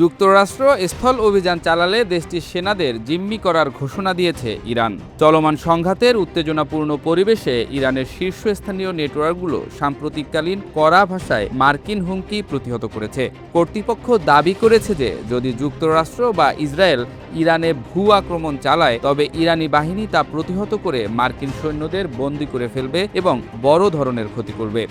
যুক্তরাষ্ট্র স্থল অভিযান চালালে দেশটির সেনাদের জিম্মি করার ঘোষণা দিয়েছে ইরান। চলমান সংঘাতের উত্তেজনাপূর্ণ পরিবেশে ইরানের শীর্ষস্থানীয় নেটওয়ার্কগুলো সাম্প্রতিককালীন কড়া ভাষায় মার্কিন হুমকি প্রতিহত করেছে। কর্তৃপক্ষ দাবি করেছে যে যদি যুক্তরাষ্ট্র বা ইসরায়েল ইরানে ভূ আক্রমণ চালায় তবে ইরানি বাহিনী তা প্রতিহত করে মার্কিন সৈন্যদের বন্দী করে ফেলবে এবং বড় ধরনের ক্ষতি করবে।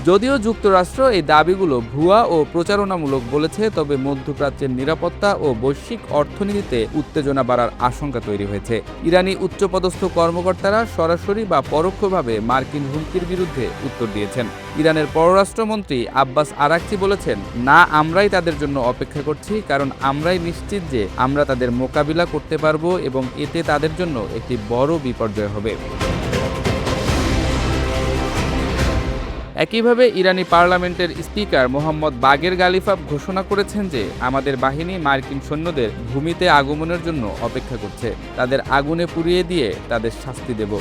যদিও যুক্তরাষ্ট্র এই দাবিগুলো ভুয়া ও প্রচারণামূলক বলেছে, তবে মধ্যপ্রাচ্যের নিরাপত্তা ও বৈশ্বিক অর্থনীতিতে উত্তেজনা বাড়ার আশঙ্কা তৈরি হয়েছে। ইরানি উচ্চপদস্থ কর্মকর্তারা সরাসরি বা পরোক্ষভাবে মার্কিন হুমকির বিরুদ্ধে উত্তর দিয়েছেন। ইরানের পররাষ্ট্রমন্ত্রী আব্বাস আরাকচি বলেছেন, না, আমরাই তাদের জন্য অপেক্ষা করছি, কারণ আমরাই নিশ্চিত যে আমরা তাদের মোকাবিলা করতে পারব এবং এতে তাদের জন্য একটি বড় বিপর্যয় হবে। একইভাবে ইরানি পার্লামেন্টের স্পিকার মোহাম্মদ বাগের গালিফাব ঘোষণা করেছেন যে আমাদের বাহিনী মার্কিন সৈন্যদের ভূমিতে আগমনের জন্য অপেক্ষা করছে, তাদের আগুনে পুড়িয়ে দিয়ে তাদের শাস্তি দেব।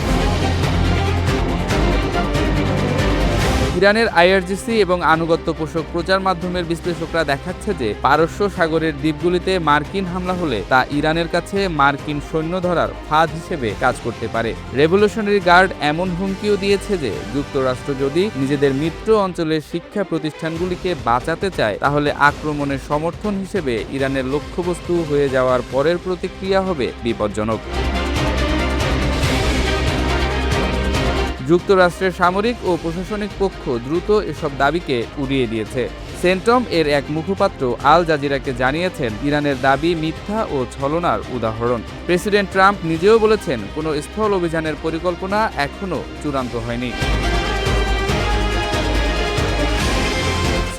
ইরানের আইআরজিসি এবং আনুগত্য পোষক প্রচার মাধ্যমের বিশ্লেষকরা দেখাচ্ছে যে পারস্য সাগরের দ্বীপগুলিতে মার্কিন হামলা হলে তা ইরানের কাছে মার্কিন সৈন্য ধরার ফাঁদ হিসেবে কাজ করতে পারে। রেভলিউশনারি গার্ড এমন হুমকিও দিয়েছে যে যুক্তরাষ্ট্র যদি নিজেদের মিত্র অঞ্চলের শিক্ষা প্রতিষ্ঠানগুলিকে বাঁচাতে চায় তাহলে আক্রমণের সমর্থন হিসেবে ইরানের লক্ষ্যবস্তু হয়ে যাওয়ার পরের প্রতিক্রিয়া হবে বিপজ্জনক। যুক্তরাষ্ট্রের সামরিক ও প্রশাসনিক পক্ষ দ্রুত এসব দাবিকে উড়িয়ে দিয়েছে। সেন্ট্রম এর এক মুখপাত্র আল জাজিরাকে জানিয়েছেন, ইরানের দাবি মিথ্যা ও ছলনার উদাহরণ। প্রেসিডেন্ট ট্রাম্প নিজেও বলেছেন, কোনো স্থল অভিযানের পরিকল্পনা এখনও চূড়ান্ত হয়নি।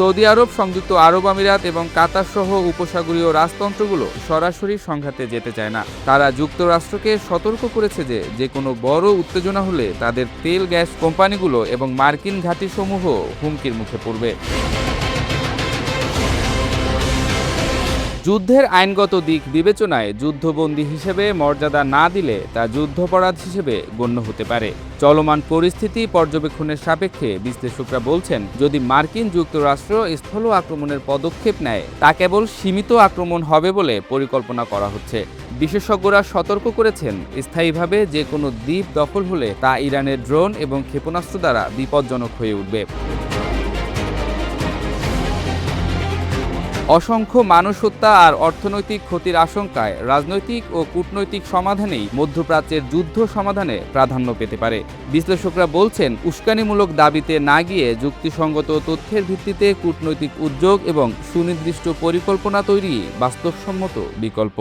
সৌদি আরব, সংযুক্ত আরব আমিরাত এবং কাতার সহ উপসাগরীয় রাজতন্ত্রগুলো সরাসরি সংঘাতে যেতে চায় না। তারা যুক্তরাষ্ট্রকে সতর্ক করেছে যে যে কোনো বড় উত্তেজনা হলে তাদের তেল গ্যাস কোম্পানিগুলো এবং মার্কিন ঘাঁটিসমূহ হুমকির মুখে পড়বে। যুদ্ধের আইনগত দিক বিবেচনায় যুদ্ধবন্দী হিসেবে মর্যাদা না দিলে তা যুদ্ধাপরাধ হিসেবে গণ্য হতে পারে। চলমান পরিস্থিতি পর্যবেক্ষণের সাপেক্ষে বিশ্লেষকরা বলছেন, যদি মার্কিন যুক্তরাষ্ট্র স্থল আক্রমণের পদক্ষেপ নেয় তা কেবল সীমিত আক্রমণ হবে বলে পরিকল্পনা করা হচ্ছে। বিশেষজ্ঞরা সতর্ক করেছেন, স্থায়ীভাবে যে কোনো দ্বীপ দখল হলে তা ইরানের ড্রোন এবং ক্ষেপণাস্ত্র দ্বারা বিপজ্জনক হয়ে উঠবে। অসংখ্য মানুষ হত্যা আর অর্থনৈতিক ক্ষতির আশঙ্কায় রাজনৈতিক ও কূটনৈতিক সমাধানেই মধ্যপ্রাচ্যের যুদ্ধ সমাধানে প্রাধান্য পেতে পারে। বিশ্লেষকরা বলছেন, উস্কানিমূলক দাবিতে না গিয়ে যুক্তিসঙ্গত তথ্যের ভিত্তিতে কূটনৈতিক উদ্যোগ এবং সুনির্দিষ্ট পরিকল্পনা তৈরি বাস্তবসম্মত বিকল্প।